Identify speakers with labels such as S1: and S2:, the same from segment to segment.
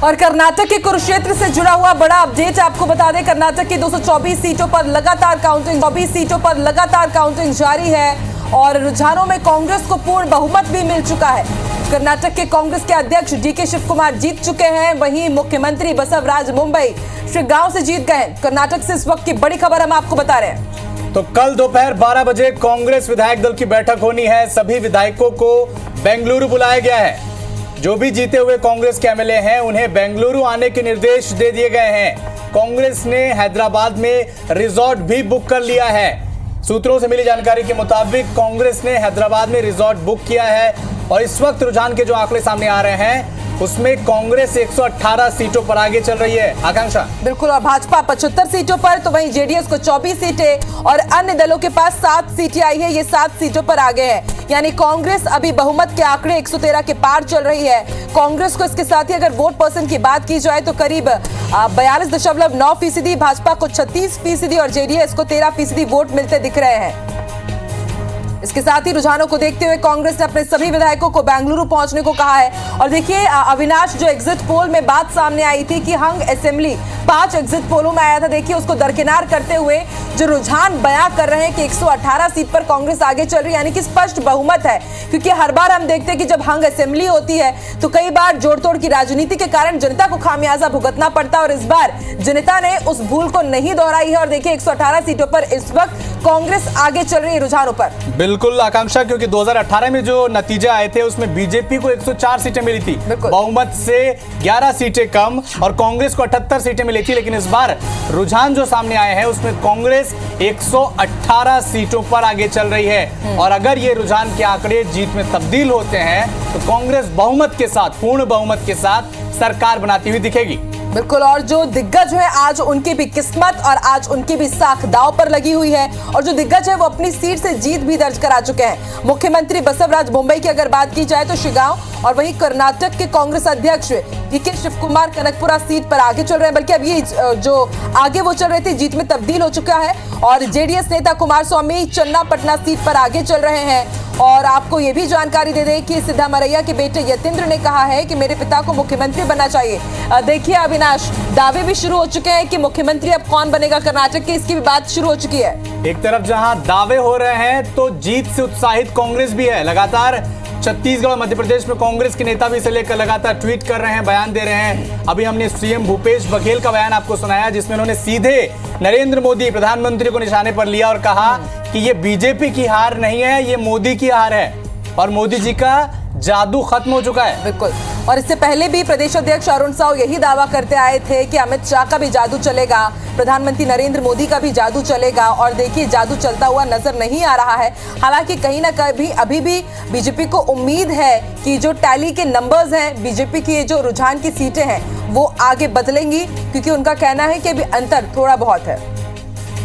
S1: और कर्नाटक के कुरुक्षेत्र से जुड़ा हुआ बड़ा अपडेट आपको बता दें, कर्नाटक की 224 सीटों पर लगातार काउंटिंग जारी है और रुझानों में कांग्रेस को पूर्ण बहुमत भी मिल चुका है। कर्नाटक के कांग्रेस के अध्यक्ष डीके शिव कुमार जीत चुके हैं, वहीं मुख्यमंत्री बसवराज मुंबई श्रीगांव से जीत गए। कर्नाटक से इस वक्त की बड़ी खबर हम आपको बता रहे हैं।
S2: तो कल दोपहर 12 बजे कांग्रेस विधायक दल की बैठक होनी है। सभी विधायकों को बेंगलुरु बुलाया गया है। जो भी जीते हुए कांग्रेस के एमएलए हैं उन्हें बेंगलुरु आने के निर्देश दे दिए गए हैं। कांग्रेस ने हैदराबाद में रिजॉर्ट भी बुक कर लिया है। सूत्रों से मिली जानकारी के मुताबिक कांग्रेस ने हैदराबाद में रिजॉर्ट बुक किया है और इस वक्त रुझान के जो आंकड़े सामने आ रहे हैं उसमें कांग्रेस 118 सीटों पर आगे चल रही है। आकांक्षा
S1: बिल्कुल, और भाजपा 75 सीटों पर, तो वहीं जेडीएस को 24 सीटें और अन्य दलों के पास 7 सीटें आई है। ये 7 सीटों पर आगे है, यानी कांग्रेस अभी बहुमत के आंकड़े 113 के पार चल रही है। कांग्रेस को इसके साथ ही अगर वोट परसेंट की बात की जाए तो करीब 42.9%, भाजपा को 36% और जेडीएस को 13% वोट मिलते दिख रहे हैं। इसके साथ ही रुझानों को देखते हुए कांग्रेस ने अपने सभी विधायकों को बेंगलुरु पहुंचने को कहा है। और देखिए अविनाश, जो एग्जिट पोल में बात सामने आई थी कि हंग असेंबली 5 एग्जिट पोलों में आया था, देखिए उसको दरकिनार करते हुए जो रुझान बयां कर रहे हैं कि 118 सीट पर कांग्रेस आगे चल रही है, यानी कि स्पष्ट बहुमत है। क्योंकि हर बार हम देखते हैं कि जब हंग असेंबली होती है तो कई बार जोड़ तोड़ की राजनीति के कारण जनता को खामियाजा भुगतना पड़ता है और इस बार जनता ने उस भूल को नहीं दोहराई है। और देखिए 118 सीटों पर इस वक्त कांग्रेस आगे चल रही है रुझानों पर।
S2: बिल्कुल आकांक्षा, क्योंकि 2018 में जो नतीजे आए थे उसमें बीजेपी को 104 सीटें मिली थी, बहुमत से 11 सीटें कम, और कांग्रेस को 78 सीटें मिली थी। लेकिन इस बार रुझान जो सामने आए हैं उसमें कांग्रेस 118 सीटों पर आगे चल रही है। और अगर ये रुझान के आंकड़े जीत में तब्दील होते हैं तो कांग्रेस बहुमत के साथ, पूर्ण बहुमत के साथ सरकार बनाती हुई दिखेगी।
S1: बिल्कुल, और जो दिग्गज है आज उनकी भी किस्मत और आज उनकी भी साख दांव पर लगी हुई है। और जो दिग्गज है वो अपनी सीट से जीत भी दर्ज करा चुके हैं। मुख्यमंत्री बसवराज मुंबई की अगर बात की जाए तो श्रीगांव, और वहीं कर्नाटक के कांग्रेस अध्यक्ष डीके शिव कुमार कनकपुरा सीट पर आगे चल रहे हैं। बल्कि अब ये जो आगे वो चल रहे थे जीत में तब्दील हो चुका है। और जेडीएस नेता कुमार स्वामी चन्नापटना सीट पर आगे चल रहे हैं। और आपको ये भी जानकारी दे दें कि सिद्धामरैया के बेटे यतेंद्र ने कहा है कि मेरे पिता को मुख्यमंत्री बनना चाहिए। देखिए अविनाश, दावे भी शुरू हो चुके हैं कि मुख्यमंत्री अब कौन बनेगा कर्नाटक के, इसकी भी बात शुरू हो चुकी है।
S2: एक तरफ जहां दावे हो रहे हैं तो जीत से उत्साहित कांग्रेस भी है। लगातार छत्तीसगढ़ और मध्य प्रदेश में कांग्रेस के नेता भी इसे लेकर लगातार ट्वीट कर रहे हैं, बयान दे रहे हैं। अभी हमने सीएम भूपेश बघेल का बयान आपको सुनाया जिसमें उन्होंने सीधे नरेंद्र मोदी प्रधानमंत्री को निशाने पर लिया और कहा कि ये बीजेपी की हार नहीं है, ये मोदी की हार है और मोदी जी का जादू खत्म हो चुका है।
S1: बिल्कुल, और इससे पहले भी प्रदेश अध्यक्ष अरुण साव यही दावा करते आए थे कि अमित शाह का भी जादू चलेगा, प्रधानमंत्री नरेंद्र मोदी का भी जादू चलेगा। और देखिए जादू चलता हुआ नजर नहीं आ रहा है। हालांकि कहीं ना कहीं अभी भी बीजेपी को उम्मीद है कि जो टैली के नंबर्स हैं, बीजेपी की जो रुझान की सीटें हैं वो आगे बदलेंगी, क्योंकि उनका कहना है कि अभी अंतर थोड़ा बहुत है।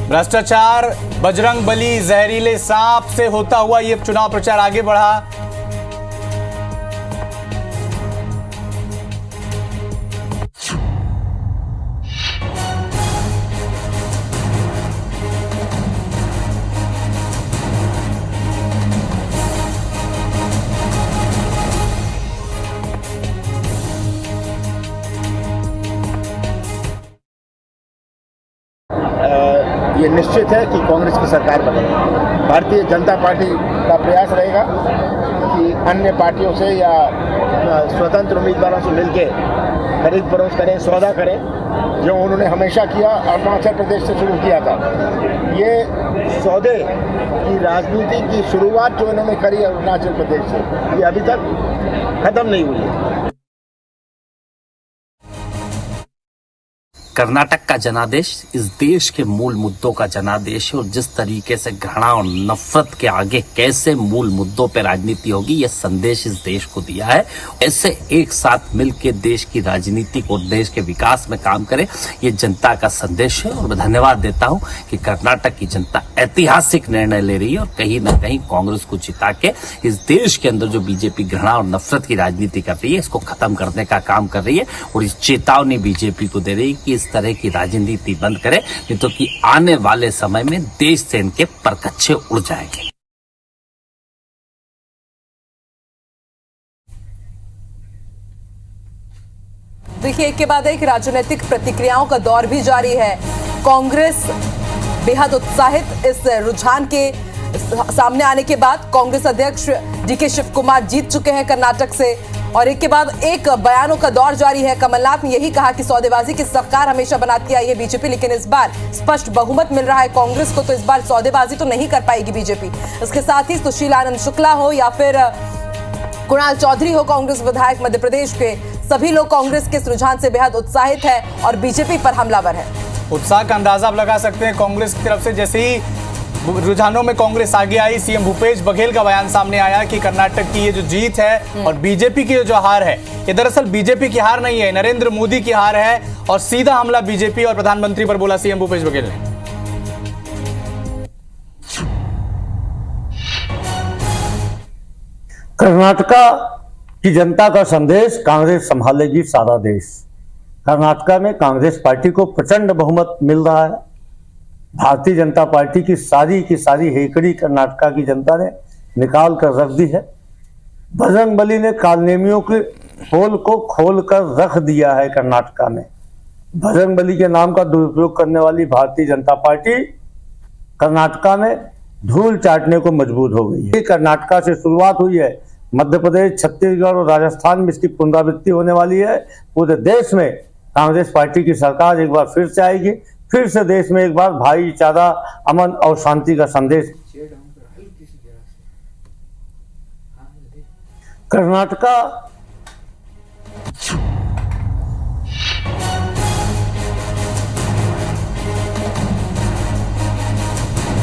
S2: भ्रष्टाचार, बजरंग बली, जहरीले सांप से होता हुआ ये चुनाव प्रचार आगे बढ़ा।
S3: ये निश्चित है कि कांग्रेस की सरकार बनेगी। भारतीय जनता पार्टी का प्रयास रहेगा कि अन्य पार्टियों से या स्वतंत्र उम्मीदवारों से मिलकर खरीद फरोख्त करें, सौदा करें, जो उन्होंने हमेशा किया। अरुणाचल प्रदेश से शुरू किया था। ये सौदे की राजनीति की शुरुआत जो इन्होंने करी अरुणाचल प्रदेश से, ये अभी तक खत्म नहीं हुई है।
S4: कर्नाटक का जनादेश इस देश के मूल मुद्दों का जनादेश है और जिस तरीके से घृणा और नफरत के आगे कैसे मूल मुद्दों पर राजनीति होगी ये संदेश इस देश को दिया है। ऐसे एक साथ मिलकर देश की राजनीति को, देश के विकास में काम करे, ये जनता का संदेश है। और मैं धन्यवाद देता हूं कि कर्नाटक की जनता ऐतिहासिक निर्णय ले रही है और कहीं ना कहीं कांग्रेस को जिता के इस देश के अंदर जो बीजेपी घृणा और नफरत की राजनीति कर रही है इसको खत्म करने का काम कर रही है। और इस चेतावनी बीजेपी को दे रही है कि इस तरह की राजनीति बंद करे, नहीं तो कि आने वाले समय में देश से इनके परकच्चे उड़ जाएंगे।
S1: देखिए, एक के बाद एक राजनीतिक प्रतिक्रियाओं का दौर भी जारी है। कांग्रेस बेहद उत्साहित इस रुझान के सामने आने के बाद। कांग्रेस अध्यक्ष डीके शिव कुमार जीत चुके हैं कर्नाटक से और एक के बाद एक बयानों का दौर जारी है। कमलनाथ ने यही कहा कि सौदेबाजी की सरकार हमेशा बनाती आई है बीजेपी, लेकिन इस बार स्पष्ट बहुमत मिल रहा है कांग्रेस को, तो इस बार सौदेबाजी तो नहीं कर पाएगी बीजेपी। इसके साथ ही सुशील आनंद शुक्ला हो या फिर कुणाल चौधरी हो, कांग्रेस विधायक मध्य प्रदेश के, सभी लोग कांग्रेस के इस रुझान से बेहद उत्साहित है और बीजेपी पर हमलावर है।
S2: उत्साह का अंदाजा आप लगा सकते हैं कांग्रेस की तरफ से। जैसे ही रुझानों में कांग्रेस आगे आई, सीएम भूपेश बघेल का बयान सामने आया कि कर्नाटक की ये जो जीत है और बीजेपी की जो हार है, ये दरअसल बीजेपी की हार नहीं है, नरेंद्र मोदी की हार है। और सीधा हमला बीजेपी और प्रधानमंत्री पर बोला सीएम भूपेश बघेल ने।
S5: कर्नाटका की जनता का संदेश, कांग्रेस संभालेगी सारा देश। कर्नाटका में कांग्रेस पार्टी को प्रचंड बहुमत मिल रहा है। भारतीय जनता पार्टी की सारी हेकड़ी कर्नाटका की जनता ने निकाल कर रख दी है। बजरंगबली ने कालनेमियों के पोल को खोल कर रख दिया है कर्नाटका में। बजरंगबली के नाम का दुरुपयोग करने वाली भारतीय जनता पार्टी कर्नाटका में धूल चाटने को मजबूर हो गई है। कर्नाटका से शुरुआत हुई है, मध्य प्रदेश, छत्तीसगढ़ और राजस्थान में इसकी पुनरावृत्ति होने वाली है। पूरे देश में कांग्रेस पार्टी की सरकार एक बार फिर से आएगी, फिर से देश में एक बार भाईचारा, अमन और शांति का संदेश। कर्नाटका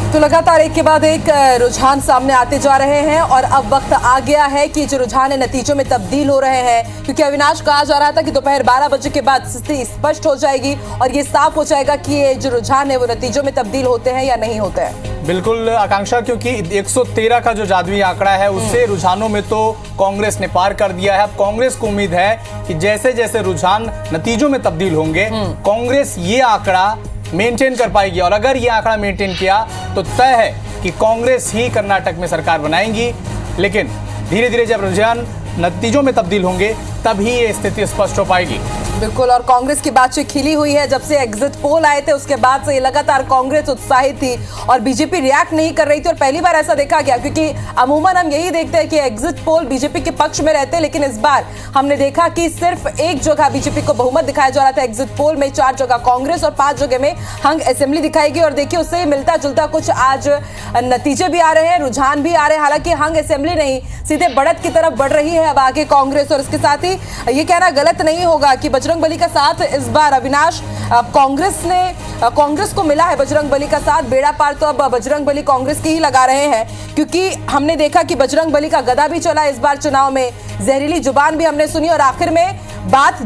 S1: तो लगातार एक के बाद एक रुझान सामने आते जा रहे हैं और अब वक्त आ गया है कि जो रुझान है नतीजों में तब्दील हो रहे हैं, क्योंकि अविनाश कहा जा रहा था कि दोपहर 12 बजे के बाद स्थिति स्पष्ट हो जाएगी और ये साफ हो जाएगा कि ये जो रुझान है वो नतीजों में तब्दील होते हैं या नहीं होते हैं।
S2: बिल्कुल आकांक्षा, क्योंकि 113 का जो जादुई आंकड़ा है उससे रुझानों में तो कांग्रेस ने पार कर दिया है। अब कांग्रेस को उम्मीद है कि जैसे जैसे रुझान नतीजों में तब्दील होंगे, कांग्रेस ये आंकड़ा मेंटेन कर पाएगी और अगर ये आंकड़ा मेंटेन किया तो तय है कि कांग्रेस ही कर्नाटक में सरकार बनाएंगी। लेकिन धीरे धीरे जब रुझान नतीजों में तब्दील होंगे तभी ये स्थिति स्पष्ट हो पाएगी।
S1: बिल्कुल, और कांग्रेस की बातचीत खिली हुई है। जब से एग्जिट पोल आए थे उसके बाद से लगातार कांग्रेस उत्साहित थी और बीजेपी रिएक्ट नहीं कर रही थी और पहली बार ऐसा देखा गया, क्योंकि अमूमन हम यही देखते हैं कि एग्जिट पोल बीजेपी के पक्ष में रहते हैं, लेकिन इस बार हमने देखा कि सिर्फ एक जगह बीजेपी को बहुमत दिखाया जा रहा था एग्जिट पोल में, 4 जगह कांग्रेस और 5 जगह में हंग असेंबली दिखाई गई। और देखिए उससे मिलता जुलता कुछ आज नतीजे भी आ रहे हैं, रुझान भी आ रहे हैं। हालांकि हंग असेंबली नहीं, सीधे बढ़त की तरफ बढ़ रही है अब आगे कांग्रेस। और इसके साथ ही ये कहना गलत नहीं होगा कि बजरंगबली का साथ इस बार अविनाश कांग्रेस को मिला है। बजरंगबली का साथ बेड़ा पार तो अब बजरंगबली कांग्रेस की ही लगा रहे हैं, क्योंकि हमने देखा कि बजरंगबली का गदा भी चला इस बार चुनाव में, जहरीली जुबान भी हमने सुनी और आखिर में बात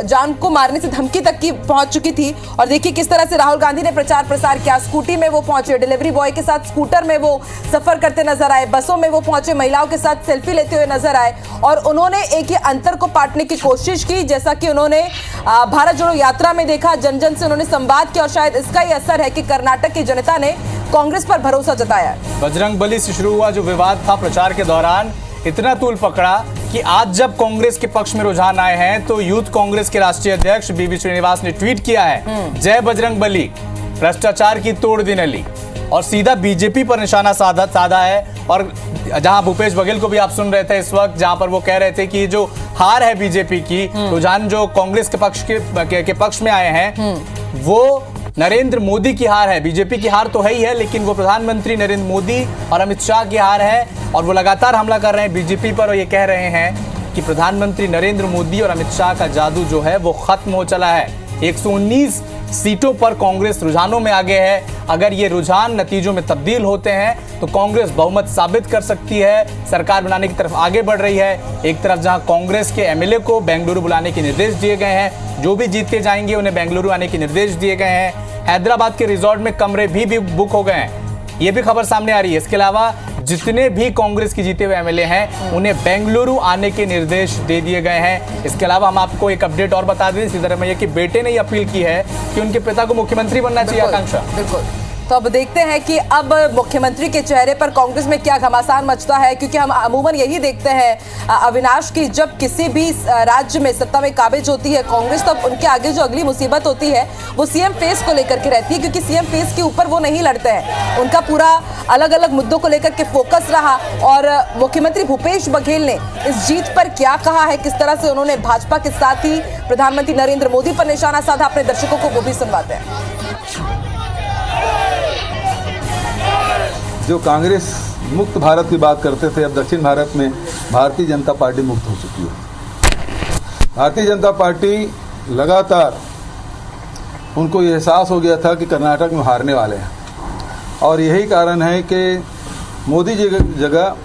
S1: जान को मारने से धमकी तक की पहुंच चुकी थी। और देखिए किस तरह से राहुल गांधी ने प्रचार प्रसार किया, स्कूटी में वो पहुंचे, डिलीवरी बॉय के साथ स्कूटर में वो सफर करते नजर आए, बसों में वो पहुंचे, महिलाओं के साथ सेल्फी लेते हुए नजर आए और उन्होंने एक ही अंतर को पाटने की कोशिश की, जैसा कि उन्होंने भारत जोड़ो यात्रा में देखा। जन जन से उन्होंने संवाद किया और शायद इसका ही असर है कि कर्नाटक की जनता ने कांग्रेस पर भरोसा जताया।
S2: बजरंगबली से शुरू हुआ जो विवाद था प्रचार के दौरान इतना तूल पकड़ा कि आज जब कांग्रेस के पक्ष में रुझान आए हैं तो यूथ कांग्रेस के राष्ट्रीय अध्यक्ष बीवी श्रीनिवास ने ट्वीट किया है, जय बजरंगबली, भ्रष्टाचार की तोड़ दी नली, और सीधा बीजेपी पर निशाना साधा है। और जहां भूपेश बघेल को भी आप सुन रहे थे इस वक्त, जहां पर वो कह रहे थे कि जो हार है बीजेपी की, रुझान जो कांग्रेस के पक्ष में आए हैं वो नरेंद्र मोदी की हार है। बीजेपी की हार तो है ही है, लेकिन वो प्रधानमंत्री नरेंद्र मोदी और अमित शाह की हार है और वो लगातार हमला कर रहे हैं बीजेपी पर और ये कह रहे हैं कि प्रधानमंत्री नरेंद्र मोदी और अमित शाह का जादू जो है वो खत्म हो चला है। 119 सीटों पर कांग्रेस रुझानों में आगे है। अगर ये रुझान नतीजों में तब्दील होते हैं तो कांग्रेस बहुमत साबित कर सकती है, सरकार बनाने की तरफ आगे बढ़ रही है। एक तरफ जहां कांग्रेस के एमएलए को बेंगलुरु बुलाने के निर्देश दिए गए हैं, जो भी जीतते जाएंगे उन्हें बेंगलुरु आने के निर्देश दिए गए हैं। हैदराबाद के रिजॉर्ट में कमरे भी बुक हो गए हैं, ये भी खबर सामने आ रही है। इसके अलावा जितने भी कांग्रेस के जीते हुए एमएलए हैं उन्हें बेंगलुरु आने के निर्देश दे दिए गए हैं। इसके अलावा हम आपको एक अपडेट और बता दें, सिद्धरामैया के बेटे ने अपील की है कि उनके पिता को मुख्यमंत्री बनना चाहिए। आकांक्षा,
S1: बिल्कुल, तो अब देखते हैं कि अब मुख्यमंत्री के चेहरे पर कांग्रेस में क्या घमासान मचता है, क्योंकि हम अमूमन यही देखते हैं अविनाश की जब किसी भी राज्य में सत्ता में काबिज होती है कांग्रेस, तब उनके आगे जो अगली मुसीबत होती है वो सीएम फेस को लेकर के रहती है, क्योंकि सीएम फेस के ऊपर वो नहीं लड़ते हैं। उनका पूरा अलग अलग मुद्दों को लेकर के फोकस रहा। और मुख्यमंत्री भूपेश बघेल ने इस जीत पर क्या कहा है, किस तरह से उन्होंने भाजपा के साथ ही प्रधानमंत्री नरेंद्र मोदी पर निशाना साधा, अपने दर्शकों को वो भी सुनवाते हैं।
S6: जो कांग्रेस मुक्त भारत की बात करते थे, अब दक्षिण भारत में भारतीय जनता पार्टी मुक्त हो चुकी है। भारतीय जनता पार्टी लगातार उनको ये एहसास हो गया था कि कर्नाटक में हारने वाले हैं, और यही कारण है कि मोदी जी की जगह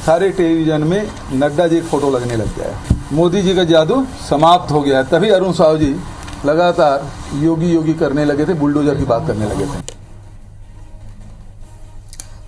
S6: सारे टेलीविजन में नड्डा जी का फोटो लगने लग गया है। मोदी जी का जादू समाप्त हो गया है। तभी अरुण साहु जी लगातार योगी योगी करने लगे थे, बुलडोजर की बात करने लगे थे।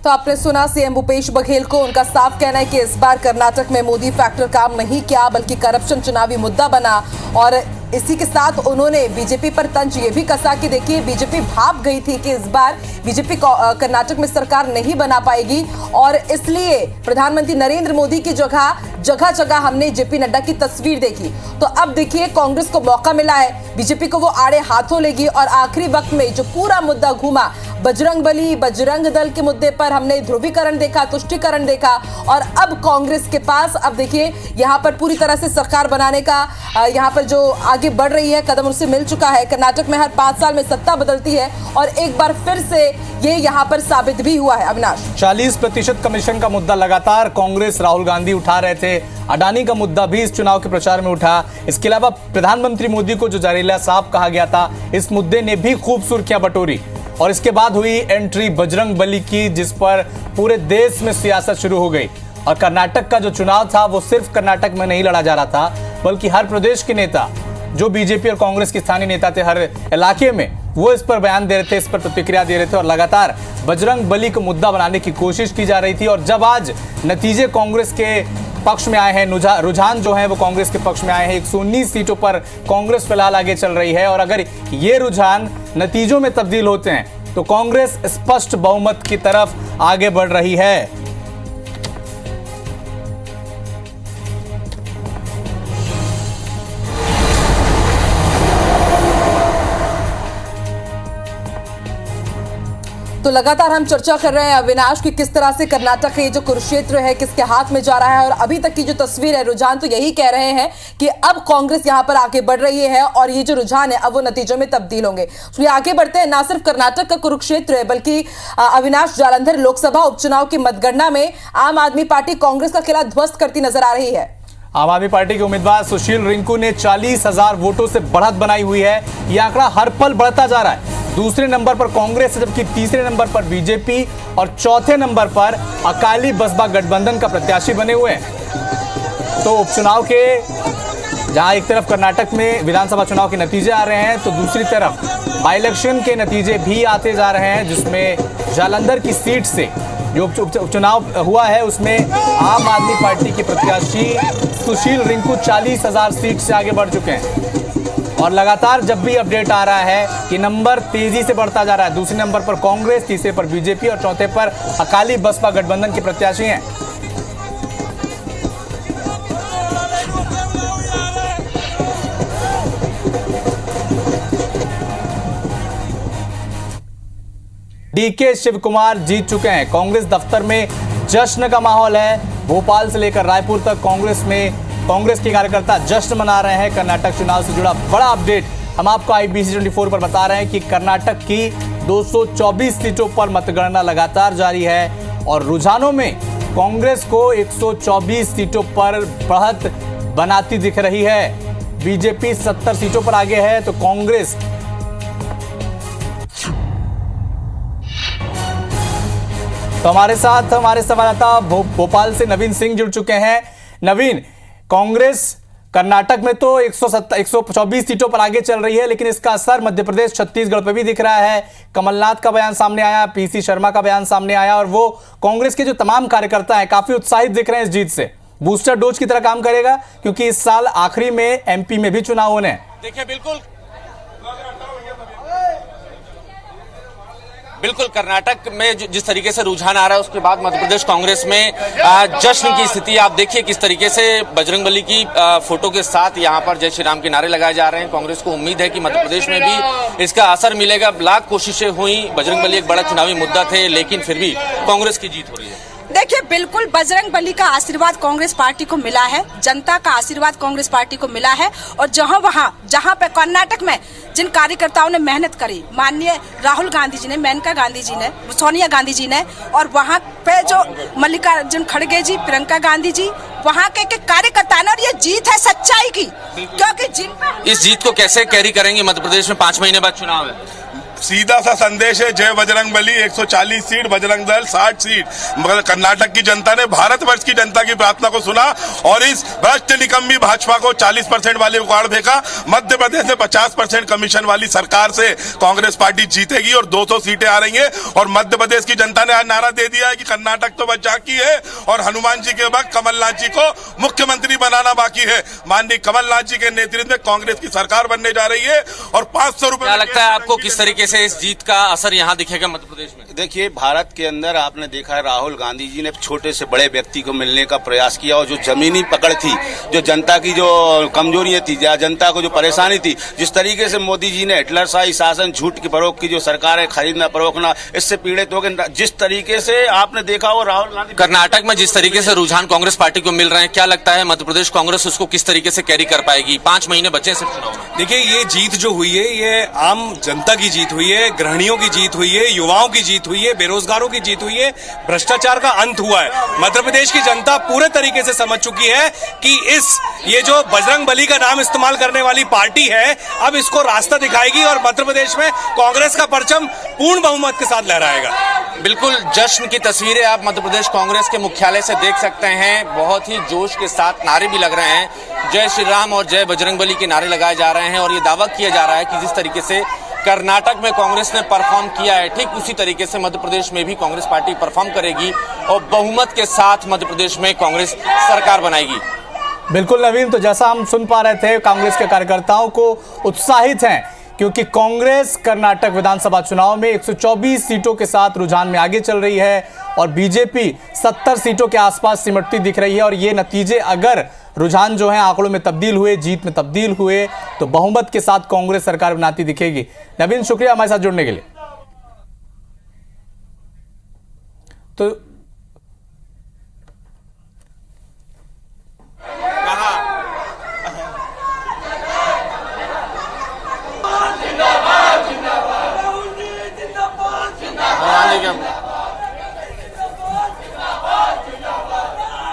S1: तो आपने सुना सीएम भूपेश बघेल को, उनका साफ कहना है कि इस बार कर्नाटक में मोदी फैक्टर काम नहीं किया, बल्कि करप्शन चुनावी मुद्दा बना। और इसी के साथ उन्होंने बीजेपी पर तंज ये भी कसा कि देखिए बीजेपी भाप गई थी कि इस बार बीजेपी कर्नाटक में सरकार नहीं बना पाएगी, और इसलिए प्रधानमंत्री नरेंद्र मोदी की जगह जगह जगह हमने जेपी नड्डा की तस्वीर देखी। तो अब देखिए कांग्रेस को मौका मिला है, बीजेपी को वो आड़े हाथों लेगी। और आखिरी वक्त में जो पूरा मुद्दा घूमा बजरंगबली, बजरंग दल के मुद्दे पर हमने ध्रुवीकरण देखा, तुष्टीकरण देखा, और अब कांग्रेस के पास अब देखिए यहाँ पर पूरी तरह से सरकार बनाने का यहाँ पर जो आगे बढ़ रही है कदम उससे मिल चुका है। कर्नाटक में हर 5 साल में सत्ता बदलती है और एक बार फिर से ये यहाँ पर साबित भी हुआ है। अविनाश,
S2: 40% कमीशन का मुद्दा लगातार कांग्रेस राहुल गांधी उठा रहे थे। अडानी का मुद्दा भी इस चुनाव के प्रचार में उठा। इसके अलावा प्रधानमंत्री मोदी को जो जहरीला सांप कहा गया था, इस मुद्दे ने भी खूब सुर्खियां बटोरी। और इसके बाद हुई एंट्री बजरंग बली की, जिस पर पूरे देश में सियासत शुरू हो गई। और कर्नाटक का जो चुनाव था वो सिर्फ कर्नाटक में नहीं लड़ा जा रहा था, बल्कि हर प्रदेश के नेता जो बीजेपी और कांग्रेस के स्थानीय नेता थे हर इलाके में, वो इस पर बयान दे रहे थे, इस पर प्रतिक्रिया दे रहे थे, और लगातार बजरंग बली को मुद्दा बनाने की कोशिश की जा रही थी। और जब आज नतीजे कांग्रेस के पक्ष में आए हैं, रुझान जो है वो कांग्रेस के पक्ष में आए हैं, 119 सीटों पर कांग्रेस फिलहाल आगे चल रही है। और अगर ये रुझान नतीजों में तब्दील होते हैं तो कांग्रेस स्पष्ट बहुमत की तरफ आगे बढ़ रही है।
S1: तो लगातार हम चर्चा कर रहे हैं अविनाश की किस तरह से कर्नाटक का ये जो कुरुक्षेत्र है किसके हाथ में जा रहा है। और अभी तक की जो तस्वीर है, रुझान तो यही कह रहे हैं कि अब कांग्रेस यहां पर आगे बढ़ रही है और ये जो रुझान है अब वो नतीजों में तब्दील होंगे। तो आगे बढ़ते हैं, ना सिर्फ कर्नाटक का कुरुक्षेत्र है बल्कि अविनाश जालंधर लोकसभा उपचुनाव की मतगणना में आम आदमी पार्टी कांग्रेस का किला ध्वस्त करती नजर आ रही है।
S2: आम आदमी पार्टी के उम्मीदवार सुशील रिंकू ने 40,000 वोटों से बढ़त बनाई हुई है। यह आंकड़ा हर पल बढ़ता जा रहा है। दूसरे नंबर पर कांग्रेस, जबकि तीसरे नंबर पर बीजेपी और चौथे नंबर पर अकाली बसपा गठबंधन का प्रत्याशी बने हुए हैं। तो उपचुनाव के जहां एक तरफ कर्नाटक में विधानसभा चुनाव के नतीजे आ रहे हैं, तो दूसरी तरफ बाई इलेक्शन के नतीजे भी आते जा रहे हैं, जिसमें जालंधर की सीट से जो उपचुनाव हुआ है उसमें आम आदमी पार्टी के प्रत्याशी सुशील रिंकू 40,000 सीट से आगे बढ़ चुके हैं। और लगातार जब भी अपडेट आ रहा है कि नंबर तेजी से बढ़ता जा रहा है। दूसरे नंबर पर कांग्रेस, तीसरे पर बीजेपी और चौथे पर अकाली बसपा गठबंधन के प्रत्याशी हैं। डीके शिव कुमार जीत चुके हैं। कांग्रेस दफ्तर में जश्न का माहौल है। भोपाल से लेकर रायपुर तक कांग्रेस के कार्यकर्ता जश्न मना रहे हैं। कर्नाटक चुनाव से जुड़ा बड़ा अपडेट हम आपको IBC 24 पर बता रहे हैं कि कर्नाटक की 224 सीटों पर मतगणना लगातार जारी है और रुझानों में कांग्रेस को 124 सीटों पर बढ़त बनाती दिख रही है। बीजेपी 70 सीटों पर आगे है तो कांग्रेस तो हमारे साथ हमारे संवाददाता भोपाल से नवीन सिंह जुड़ चुके हैं। नवीन, कांग्रेस कर्नाटक में तो 124 सीटों पर आगे चल रही है, लेकिन इसका असर मध्य प्रदेश, छत्तीसगढ़ पे भी दिख रहा है। कमलनाथ का बयान सामने आया, PC शर्मा का बयान सामने आया और वो कांग्रेस के जो तमाम कार्यकर्ता हैं काफी उत्साहित दिख रहे हैं इस जीत से। बूस्टर डोज की तरह काम करेगा क्योंकि इस साल आखिरी में MP में भी चुनाव होने हैं।
S7: देखिए, बिल्कुल बिल्कुल, कर्नाटक में जिस तरीके से रुझान आ रहा है उसके बाद मध्य प्रदेश कांग्रेस में जश्न की स्थिति आप देखिए किस तरीके से बजरंगबली की फोटो के साथ यहाँ पर जय श्री राम के नारे लगाए जा रहे हैं। कांग्रेस को उम्मीद है कि मध्य प्रदेश में भी इसका असर मिलेगा। लाख कोशिशें हुई, बजरंगबली एक बड़ा चुनावी मुद्दा थे, लेकिन फिर भी कांग्रेस की जीत हो रही है।
S8: देखिए, बिल्कुल बजरंगबली का आशीर्वाद कांग्रेस पार्टी को मिला है, जनता का आशीर्वाद कांग्रेस पार्टी को मिला है। और जहां पे कर्नाटक में जिन कार्यकर्ताओं ने मेहनत करी, माननीय राहुल गांधी जी ने, मेनका गांधी जी ने, सोनिया गांधी जी ने, और वहां पे जो मल्लिकार्जुन खड़गे जी, प्रियंका गांधी जी, वहां के कार्यकर्ता ने, और ये जीत है सच्चाई की। क्योंकि
S7: इस जीत को कैसे कैरी करेंगे? मध्य प्रदेश में 5 महीने बाद चुनाव है।
S9: सीधा सा संदेश है, जय बजरंगबली। 140 seat, Bajrang Dal 60 seat. मगर कर्नाटक की जनता ने भारतवर्ष की जनता की प्रार्थना को सुना और इस भ्रष्ट निकम्मी भाजपा को 40% वाली उखाड़ फेंका। मध्य प्रदेश में 50% कमीशन वाली सरकार से कांग्रेस पार्टी जीतेगी और 200 सीटें आ रही हैं। और मध्य प्रदेश की जनता ने आज नारा दे दिया है कि कर्नाटक तो बचा की है और हनुमान जी के वक्त कमलनाथ जी को मुख्यमंत्री बनाना बाकी है। माननीय कमलनाथ जी के नेतृत्व में कांग्रेस की सरकार बनने जा रही है। और 500 रुपए,
S7: क्या लगता है आपको किस तरीके से इस जीत का असर यहाँ दिखेगा मध्य प्रदेश में?
S10: देखिए, भारत के अंदर आपने देखा है, राहुल गांधी जी ने छोटे से बड़े व्यक्ति को मिलने का प्रयास किया और जो जमीनी पकड़ थी, जो जनता की जो कमजोरियां थी, जनता को जो परेशानी थी, जिस तरीके से मोदी जी ने हिटलरशाही शासन, झूठ की फरोख की जो सरकार है, खरीदना फरोखना, इससे पीड़ित हो गए। जिस तरीके से आपने देखा वो राहुल गांधी
S7: कर्नाटक में जिस तरीके से रुझान कांग्रेस पार्टी को मिल रहे हैं, क्या लगता है मध्य प्रदेश कांग्रेस उसको किस तरीके से कैरी कर पाएगी? 5 महीने बचे सिर्फ चुनाव में।
S11: देखिए, ये जीत जो हुई है, ये आम जनता की जीत हुई है, गृहिणियों की जीत हुई है, युवाओं की जीत हुई है, बेरोजगारों की जीत हुई है, भ्रष्टाचार का अंत हुआ है। मध्य प्रदेश की जनता पूरे तरीके से समझ चुकी है कि ये जो बजरंगबली का नाम इस्तेमाल करने वाली पार्टी है, अब इसको रास्ता दिखाएगी और मध्य प्रदेश में कांग्रेस का परचम पूर्ण बहुमत के साथ लहराएगा।
S7: बिल्कुल, जश्न की तस्वीरें आप मध्य प्रदेश कांग्रेस के मुख्यालय से देख सकते हैं। बहुत ही जोश के साथ नारे भी लग रहे हैं, जय श्री राम और जय बजरंगबली के नारे लगाए जा रहे हैं। और ये दावा किया जा रहा है कि जिस तरीके से कर्नाटक में कांग्रेस ने परफॉर्म किया है, ठीक उसी तरीके से मध्य प्रदेश में भी कांग्रेस पार्टी परफॉर्म करेगी और बहुमत के साथ मध्य प्रदेश में कांग्रेस सरकार बनाएगी।
S2: बिल्कुल नवीन, तो जैसा हम सुन पा रहे थे, कांग्रेस के कार्यकर्ताओं को उत्साहित हैं क्योंकि कांग्रेस कर्नाटक विधानसभा चुनाव में 124 सीटों के साथ रुझान में आगे चल रही है और बीजेपी 70 सीटों के आसपास सिमटती दिख रही है। और ये नतीजे अगर रुझान जो है आंकड़ों में तब्दील हुए, जीत में तब्दील हुए, तो बहुमत के साथ कांग्रेस सरकार बनाती दिखेगी। नवीन, शुक्रिया हमारे साथ जुड़ने के लिए।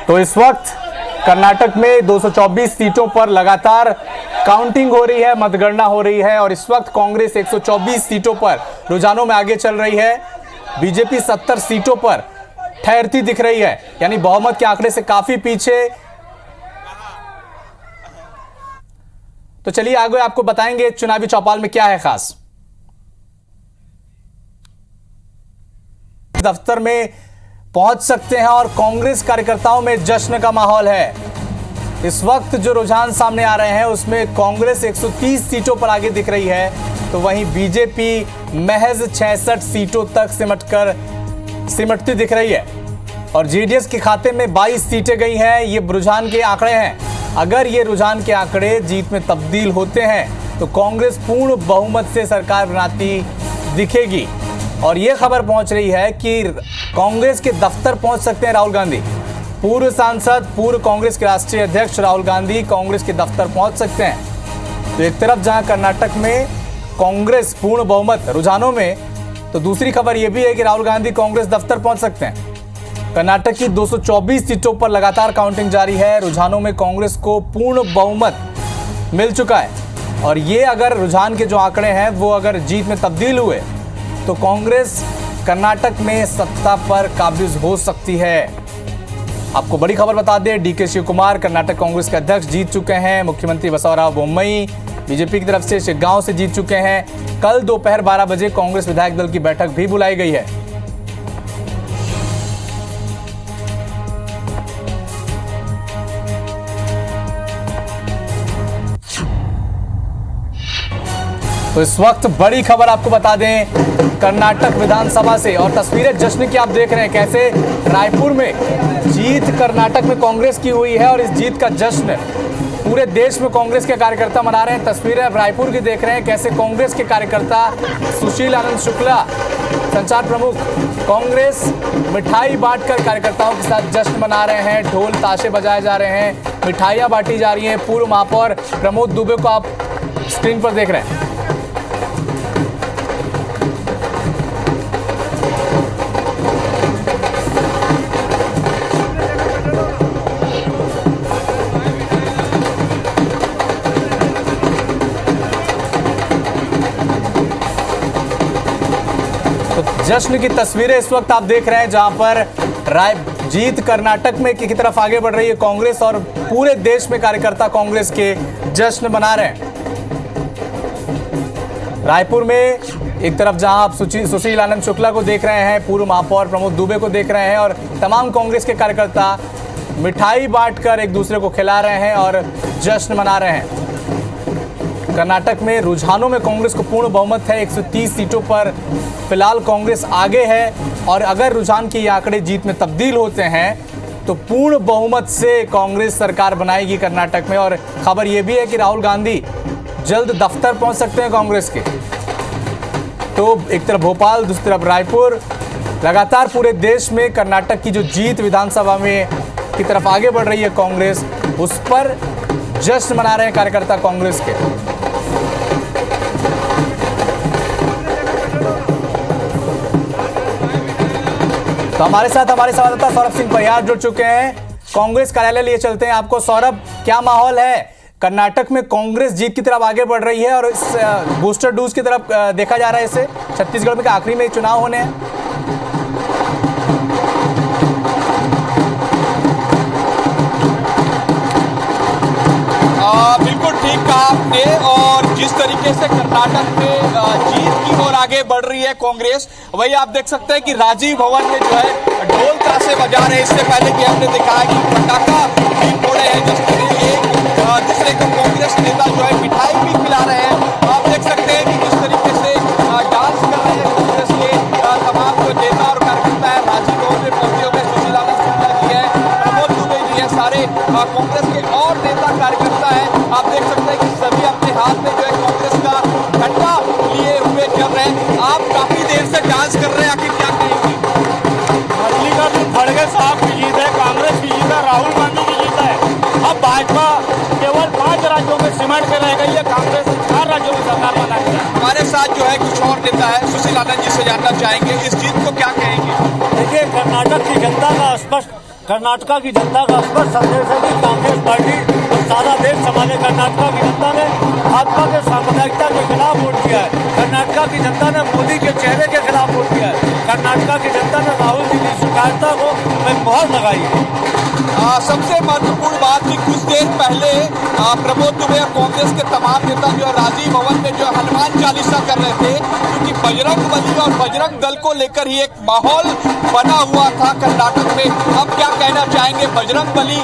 S2: तो इस वक्त कर्नाटक में 224 सीटों पर लगातार काउंटिंग हो रही है, मतगणना हो रही है और इस वक्त कांग्रेस 124 सीटों पर रुझानों में आगे चल रही है। बीजेपी 70 सीटों पर ठहरती दिख रही है, यानी बहुमत के आंकड़े से काफी पीछे। तो चलिए आगे आपको बताएंगे चुनावी चौपाल में क्या है खास। दफ्तर में पहुंच सकते हैं और कांग्रेस कार्यकर्ताओं में जश्न का माहौल है। इस वक्त जो रुझान सामने आ रहे हैं उसमें कांग्रेस 130 सीटों पर आगे दिख रही है, तो वहीं बीजेपी महज 66 सीटों तक सिमटती दिख रही है और जेडीएस के खाते में 22 सीटें गई हैं। ये रुझान के आंकड़े हैं। अगर ये रुझान के आंकड़े जीत में तब्दील होते हैं तो कांग्रेस पूर्ण बहुमत से सरकार बनाती दिखेगी। और ये खबर पहुंच रही है कि कांग्रेस के दफ्तर पहुंच सकते हैं राहुल गांधी। पूर्व सांसद, पूर्व कांग्रेस के राष्ट्रीय अध्यक्ष राहुल गांधी कांग्रेस के दफ्तर पहुंच सकते हैं। तो एक तरफ जहां कर्नाटक में कांग्रेस पूर्ण बहुमत रुझानों में, तो दूसरी खबर यह भी है कि राहुल गांधी कांग्रेस दफ्तर पहुंच सकते हैं। कर्नाटक की 224 सीटों पर लगातार काउंटिंग जारी है। रुझानों में कांग्रेस को पूर्ण बहुमत मिल चुका है और ये अगर रुझान के जो आंकड़े हैं वो अगर जीत में तब्दील हुए तो कांग्रेस कर्नाटक में सत्ता पर काबिज हो सकती है। आपको बड़ी खबर बता दें, डीके शिव कुमार कर्नाटक कांग्रेस के अध्यक्ष जीत चुके हैं। मुख्यमंत्री बसवराज बोम्मई बीजेपी की तरफ से शिगांव से जीत चुके हैं। कल दोपहर 12 बजे कांग्रेस विधायक दल की बैठक भी बुलाई गई है। तो तो इस वक्त बड़ी खबर आपको बता दें कर्नाटक विधानसभा से, और तस्वीरें जश्न की आप देख रहे हैं कैसे रायपुर में जीत कर्नाटक में कांग्रेस की हुई है और इस जीत का जश्न पूरे देश में कांग्रेस के कार्यकर्ता मना रहे हैं। तस्वीरें अब रायपुर की देख रहे हैं कैसे कांग्रेस के कार्यकर्ता सुशील आनंद शुक्ला संचार प्रमुख कांग्रेस मिठाई बांटकर कार्यकर्ताओं के साथ जश्न मना रहे हैं। ढोल ताशे बजाए जा रहे हैं, मिठाइयां बांटी जा रही हैं। पूर्व महापौर प्रमोद दुबे को आप स्क्रीन पर देख रहे हैं। जश्न की तस्वीरें इस वक्त आप देख रहे हैं जहां पर जीत कर्नाटक में की तरफ आगे बढ़ रही है कांग्रेस और पूरे देश में कार्यकर्ता कांग्रेस के जश्न मना रहे हैं। रायपुर में एक तरफ जहां आप सुशील आनंद शुक्ला को देख रहे हैं, पूर्व महापौर प्रमोद दुबे को देख रहे हैं और तमाम कांग्रेस के कार्यकर्ता मिठाई बांटकर एक दूसरे को खिला रहे हैं और जश्न मना रहे हैं। कर्नाटक में रुझानों में कांग्रेस को पूर्ण बहुमत है, 130 सीटों पर फिलहाल कांग्रेस आगे है और अगर रुझान के ये आंकड़े जीत में तब्दील होते हैं तो पूर्ण बहुमत से कांग्रेस सरकार बनाएगी कर्नाटक में। और खबर यह भी है कि राहुल गांधी जल्द दफ्तर पहुंच सकते हैं कांग्रेस के। तो एक तरफ भोपाल, दूसरी तरफ रायपुर, लगातार पूरे देश में कर्नाटक की जो जीत विधानसभा में की तरफ आगे बढ़ रही है कांग्रेस, उस पर जश्न मना रहे हैं कार्यकर्ता कांग्रेस के। तो हमारे साथ हमारे संवाददाता सौरभ सिंह परिहार जुड़ चुके हैं, कांग्रेस कार्यालय लिए चलते हैं आपको। सौरभ, क्या माहौल है कर्नाटक में? कांग्रेस जीत की तरफ आगे बढ़ रही है और इस बूस्टर डोज की तरफ देखा जा रहा है इसे। छत्तीसगढ़ में आखिरी में चुनाव होने हैं।
S12: बिल्कुल ठीक कहा आपने, और जिस तरीके से कर्नाटक में जीत की ओर आगे बढ़ रही है कांग्रेस, वही आप देख सकते हैं कि राजीव भवन में जो है ढोल ताशे बजा रहे हैं। इससे पहले कि हमने देखा है कि पटाखा भी फोड़े हैं, एक दूसरे को कांग्रेस नेता जो है मिठाई भी खिला रहे हैं। आप देख सकते हैं कि किस तरीके से डांस कर रहे हैं कांग्रेस के तमाम जो नेता और कार्यकर्ता है। राजीव भवन में पहुंचे हुए सुशील आनंद शुक्ला जी है, प्रमोद दुबे जी है, सारे कांग्रेस के और नेता कार्यकर्ता है। आप देख सकते हैं कि सभी अपने हाथ में जो है कांग्रेस का झंडा लिए हुए चल रहे हैं। आप काफी देर से डांस कर रहे हैं, आखिर क्या कहेंगे?
S13: मछलीगढ़ खड़गे साहब की जीत है, कांग्रेस की जीत है, राहुल गांधी की जीत है। अब भाजपा केवल 5 राज्यों में सिमट के रह गई है, कांग्रेस 4 राज्यों में सरकार बनाएगी।
S12: हमारे साथ जो है कुछ और नेता है, सुशील आनंद जी से जानना चाहेंगे इस जीत को क्या कहेंगे?
S13: देखिए, कर्नाटक की जनता का स्पष्ट संदेश है कि कांग्रेस पार्टी और सारा देश समाने। कर्नाटक की जनता ने भाजपा के सामुदायिकता के खिलाफ वोट दिया है। कर्नाटक की जनता ने मोदी के चेहरे के खिलाफ वोट दिया है। कर्नाटक की जनता ने राहुल जी की शिकायतों को मोहर लगाई है।
S12: सबसे महत्वपूर्ण बात कि कुछ देर पहले प्रमोद दुबे और कांग्रेस के तमाम नेता जो राजीव भवन में जो हनुमान चालीसा कर रहे थे, क्योंकि बजरंग बली और बजरंग दल को लेकर ही एक माहौल बना हुआ था कर्नाटक में। अब क्या कहना चाहेंगे बजरंग बली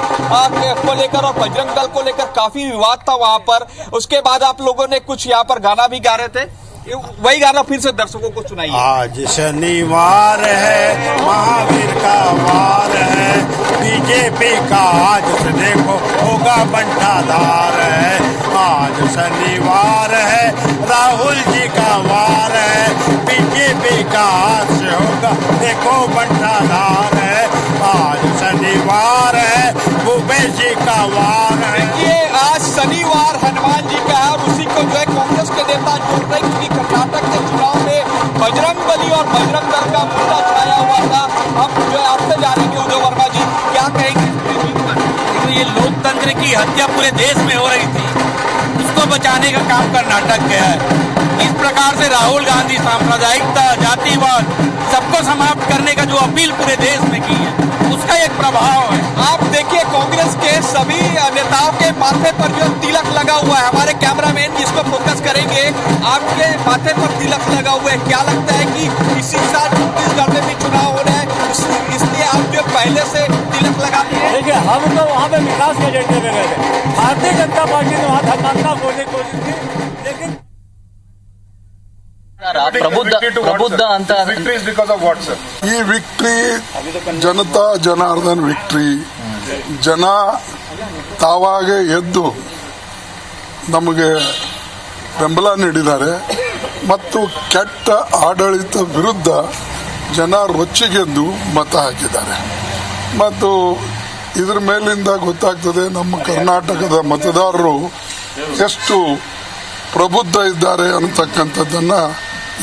S12: को लेकर और बजरंग दल को लेकर? काफी विवाद था वहां पर। उसके बाद आप लोगों ने कुछ यहाँ पर गाना भी गा रहे थे, वही गाना फिर से दर्शकों को सुनाइए।
S14: आज शनिवार है, महावीर का वार है, बीजेपी का आज से देखो होगा बंटाधार है। आज शनिवार है, राहुल जी का वार है, बीजेपी का आज से होगा देखो बंटाधार है। आज शनिवार है, भूपेश जी का वार है।
S12: देखिए, आज शनिवार हनुमान जी का है और उसी को जो है कांग्रेस के नेता जोड़ रहे हैं, क्योंकि कर्नाटक के चुनाव में बजरंग बली और बजरंग दल का मुद्दा छाया हुआ था। हम जो है आपसे जानेंगे, उदय वर्मा जी क्या कहेंगे?
S10: ये लोकतंत्र की हत्या पूरे देश में हो रही थी, उसको बचाने का काम कर्नाटक के है। इस प्रकार से राहुल गांधी सांप्रदायिकता, जातिवाद सबको समाप्त करने का जो अपील पूरे देश में की है, उसका एक प्रभाव है।
S12: आप देखिए, कांग्रेस के सभी नेताओं के माथे पर जो तिलक लगा हुआ है। हमारे कैमरामैन जिसको फोकस करेंगे, आपके माथे पर तिलक लगा हुआ है। क्या लगता है कि इसी साल छत्तीसगढ़ में भी चुनाव हो रहा है, इसलिए आप जो पहले से तिलक लगाते हैं?
S13: देखिए, हम तो वहाँ पे विकास के एजेंडे में गए थे। भारतीय जनता पार्टी ने वहाँ धर्मांतरण खोलने की कोशिश की, लेकिन
S15: ಪ್ರಬುದ್ಧ ಅಂತ
S16: ಈ ವಿಕ್ಟ್ರಿ ಜನತಾ ಜನಾರ್ದನ್ ವಿಕ್ಟ್ರಿ. ಜನ ತಾವಾಗೆ ಎದ್ದು ನಮಗೆ ಬೆಂಬಲ ನೀಡಿದ್ದಾರೆ ಮತ್ತು ಕೆಟ್ಟ ಆಡಳಿತ ವಿರುದ್ಧ ಜನ ರೊಚ್ಚಿಗೆದ್ದು ಮತ ಹಾಕಿದ್ದಾರೆ. ಮತ್ತು ಇದರ ಮೇಲಿಂದ ಗೊತ್ತಾಗ್ತದೆ ನಮ್ಮ ಕರ್ನಾಟಕದ ಮತದಾರರು ಎಷ್ಟು ಪ್ರಬುದ್ಧ ಇದ್ದಾರೆ ಅನ್ನತಕ್ಕಂಥದ್ದನ್ನ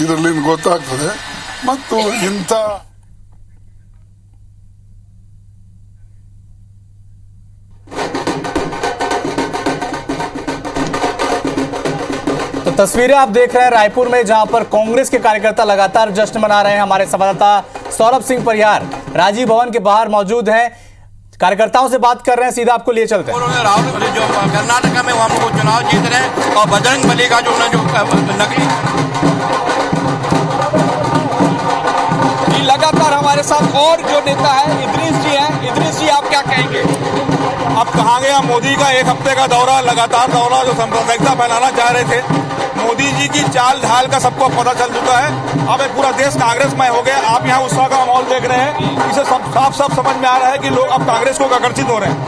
S16: ಇದರಲ್ಲಿ ಗೊತ್ತಾಗ್ತದೆ. ಮತ್ತು ಇಂಥ
S2: तो तस्वीरें आप देख रहे हैं रायपुर में, जहां पर कांग्रेस के कार्यकर्ता लगातार जश्न मना रहे हैं। हमारे संवाददाता सौरभ सिंह परिहार राजीव भवन के बाहर मौजूद हैं, कार्यकर्ताओं से बात कर रहे हैं। सीधा आपको लिए चलते हैं।
S17: राहुल जो कर्नाटक में हम लोग चुनाव जीत रहे हैं और बजरंग बली का जो नकली
S12: लगातार हमारे साथ और जो नेता है इद्रीस जी हैं। इद्रीस जी, आप क्या कहेंगे?
S6: अब कहा गया मोदी का एक हफ्ते का दौरा, लगातार दौरा जो सांप्रदायिकता फैलाना चाह रहे थे, मोदी जी की चाल ढाल का सबको पता चल चुका है। अब एक पूरा देश कांग्रेसमय हो गया। आप यहाँ उत्साह का माहौल देख रहे हैं, इसे साफ समझ में आ रहा है कि लोग अब कांग्रेस को आकर्षित हो रहे हैं।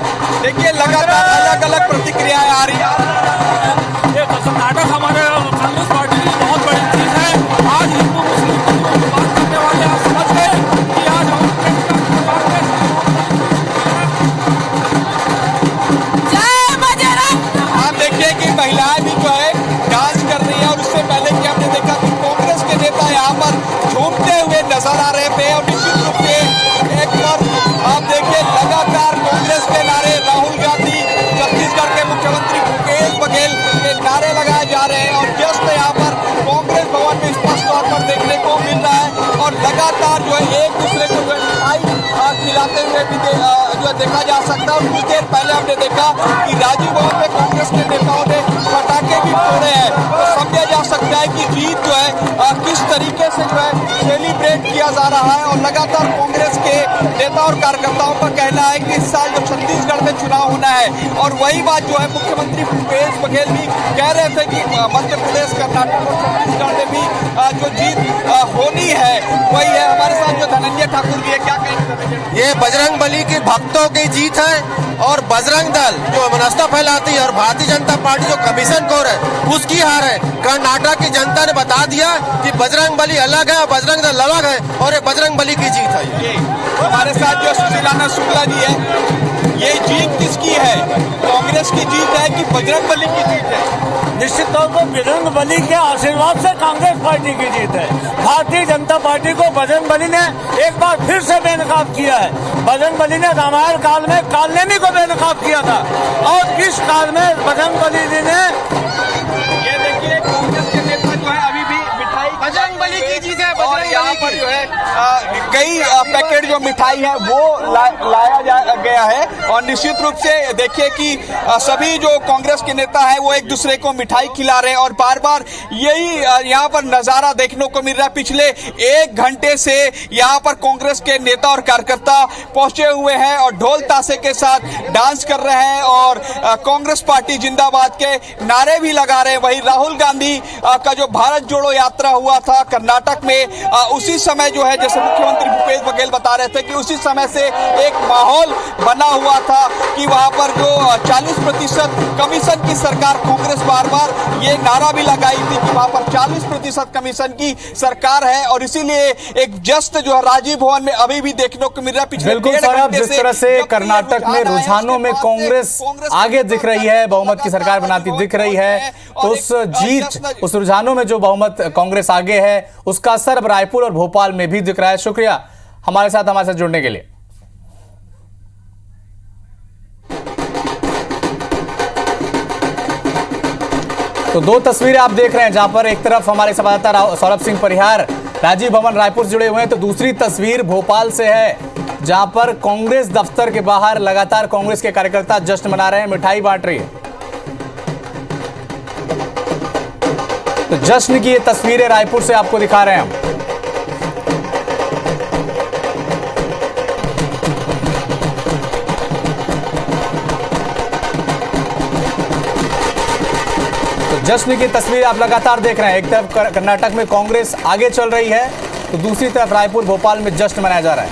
S12: देखिए, लगातार अलग अलग प्रतिक्रियाएं आ रही है।
S13: ये कर्नाटक हमारे कांग्रेस पार्टी की बहुत बड़ी चीज है। आज हिंदू मुस्लिम बात करने वाले आप समझ गए कि आज
S12: आप देखिए कि महिलाएं भी जो है डांस कर रही है, और उससे पहले कि हमने देखा कि कांग्रेस के नेता यहाँ पर झूमते हुए नजर आ रहे थे। और निश्चित रूप से एक बार आप देखिए, लगातार कांग्रेस के नारे, राहुल गांधी, छत्तीसगढ़ के मुख्यमंत्री भूपेश बघेल के नारे लगाए जा रहे हैं। और जस्ट यहाँ पर कांग्रेस भवन में स्पष्ट तौर पर देखने को मिल रहा है। और लगातार जो है एक दूसरे को मिठाई खिलाते हुए भी जो देखा जा सकता है। और कुछ देर पहले हमने देखा कि राजीव भवन में कांग्रेस के नेताओं ने पटाखे भी फोड़े हैं। तो समझा जा सकता है कि जीत जो है किस तरीके से जो है सेलिब्रेट किया जा रहा है। और लगातार कांग्रेस के नेता और कार्यकर्ताओं का कहना है कि इस साल जो छत्तीसगढ़ में चुनाव होना है, और वही बात जो है मुख्यमंत्री भूपेश बघेल भी कह रहे थे कि मध्य प्रदेश, कर्नाटक और छत्तीसगढ़ में भी जो जीत होनी है वही है। हमारे साथ जो धनंजय ठाकुर जी है, क्या कहेंगे?
S17: ये बजरंग बली के भक्तों की जीत है। और बजरंग दल जो मनस्ता फैलाती है और भारतीय जनता पार्टी जो कमीशन खोर है उसकी हार है। कर्नाटक की जनता ने बता दिया कि बजरंग बली अलग है, बजरंग दल अलग है, और ये बजरंग बली की जीत है।
S12: हमारे साथ जो सुशीलानंद शुक्ला जी है, ये जीत किसकी है? कांग्रेस की जीत है कि बजरंग बली की जीत है?
S13: निश्चित तौर पर बजरंग बली के आशीर्वाद से कांग्रेस पार्टी की जीत है। भारतीय जनता पार्टी को बजरंग बली ने एक बार फिर से बेनकाब किया है। बजरंग बली ने रामायण काल में कालनेमी को बेनकाब किया था, और इस काल में बजरंग बली जी ने,
S12: ये देखिए, कांग्रेस के नेता जो है अभी भी मिठाई,
S17: बजरंग बली की जीत है।
S12: और यहाँ पर जो है कई पैकेट जो मिठाई है वो लाया गया है। और निश्चित रूप से देखिए कि सभी जो कांग्रेस के नेता हैं वो एक दूसरे को मिठाई खिला रहे हैं। और बार बार यही यहाँ पर नजारा देखने को मिल रहा है। पिछले 1 घंटे से यहाँ पर कांग्रेस के नेता और कार्यकर्ता पहुंचे हुए हैं और ढोल ताशे के साथ डांस कर रहे हैं और कांग्रेस पार्टी जिंदाबाद के नारे भी लगा रहे हैं। वही राहुल गांधी का जो भारत जोड़ो यात्रा हुआ था कर्नाटक में, उसी समय जो है, जैसे मुख्यमंत्री भूपेश बघेल बता रहे थे कि उसी समय से एक माहौल बना हुआ था कि वहां पर जो 40% कमीशन की सरकार, कांग्रेस बार बार ये नारा भी लगाई थी कि वहां पर 40% कमीशन की सरकार है। और इसीलिए एक जश्न जो है राजीव भवन में अभी भी देखने को मिल रहा है। पिछले
S2: बिल्कुल सौरभ, जिस तरह से कर्नाटक में रुझानों में कांग्रेस आगे दिख रही है, बहुमत की सरकार बनाती दिख रही है, तो उस जीत, उस रुझानों में जो बहुमत कांग्रेस आगे है, उसका असर अब रायपुर और भोपाल में भी दिख रहा है। शुक्रिया हमारे साथ जुड़ने के लिए। तो 2 तस्वीरें आप देख रहे हैं, जहां पर एक तरफ हमारे संवाददाता सौरभ सिंह परिहार राजीव भवन रायपुर से जुड़े हुए हैं, तो दूसरी तस्वीर भोपाल से है, जहां पर कांग्रेस दफ्तर के बाहर लगातार कांग्रेस के कार्यकर्ता जश्न मना रहे हैं, मिठाई बांट रही है। तो जश्न की ये तस्वीरें रायपुर से आपको दिखा रहे हैं हम। तो जश्न की तस्वीर आप लगातार देख रहे हैं। एक तरफ कर्नाटक में कांग्रेस आगे चल रही है तो दूसरी तरफ रायपुर भोपाल में जश्न मनाया जा रहा है।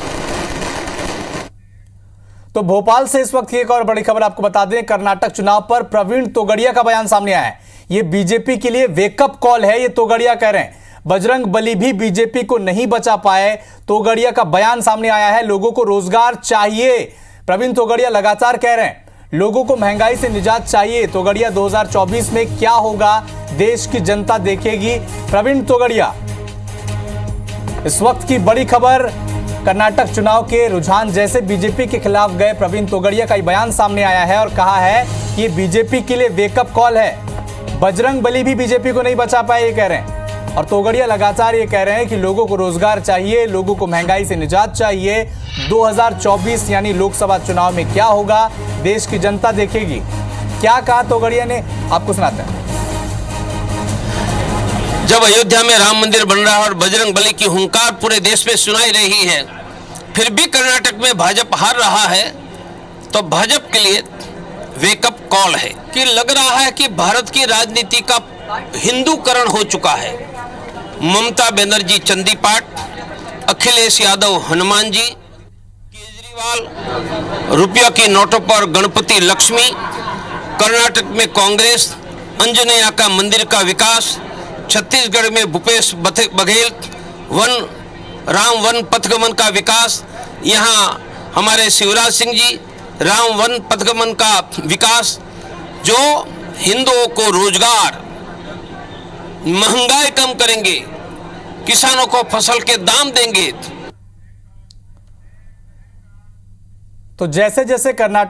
S2: तो भोपाल से इस वक्त की एक और बड़ी खबर आपको बता दें, कर्नाटक चुनाव पर प्रवीण तोगड़िया का बयान सामने आया है। ये बीजेपी के लिए वेकअप कॉल है, ये तोगड़िया कह रहे हैं। बजरंग बली भी बीजेपी को नहीं बचा पाए, तोगड़िया का बयान सामने आया है। लोगों को रोजगार चाहिए, प्रवीण तोगड़िया लगातार कह रहे हैं। लोगों को महंगाई से निजात चाहिए। तोगड़िया 2024 में क्या होगा देश की जनता देखेगी, प्रवीण तोगड़िया। इस वक्त की बड़ी खबर, कर्नाटक चुनाव के रुझान जैसे बीजेपी के खिलाफ गए प्रवीण तोगड़िया का बयान सामने आया है और कहा है कि ये बीजेपी के लिए वेकअप कॉल है। बजरंग बली भी बीजेपी को नहीं बचा पाए, ये कह रहे हैं। और तोगड़िया लगातार ये कह रहे हैं कि लोगों को रोजगार चाहिए, लोगों को महंगाई से निजात चाहिए। 2024 यानी लोकसभा चुनाव में क्या होगा देश की जनता देखेगी। क्या कहा तोगड़िया ने, आपको सुनाते हैं।
S15: जब अयोध्या में राम मंदिर बन रहा है और बजरंग बली की हुंकार पूरे देश में सुनाई रही है, फिर भी कर्नाटक में भाजपा हार रहा है, तो भाजपा के लिए वेकअप कॉल है कि लग रहा है कि भारत की राजनीति का हिंदूकरण हो चुका है। ममता बनर्जी चंदीपाठ, अखिलेश यादव हनुमान जी, केजरीवाल रुपया की नोटों पर गणपति लक्ष्मी, कर्नाटक में कांग्रेस, अंजनेया का मंदिर का विकास, छत्तीसगढ़ में भूपेश बघेल राम वन पथगमन का विकास, यहाँ हमारे शिवराज सिंह जी राम वन पथगमन का विकास, जो हिंदुओं को रोजगार, महंगाई कम करेंगे, किसानों को फसल के दाम देंगे।
S2: तो जैसे जैसे कर्नाटक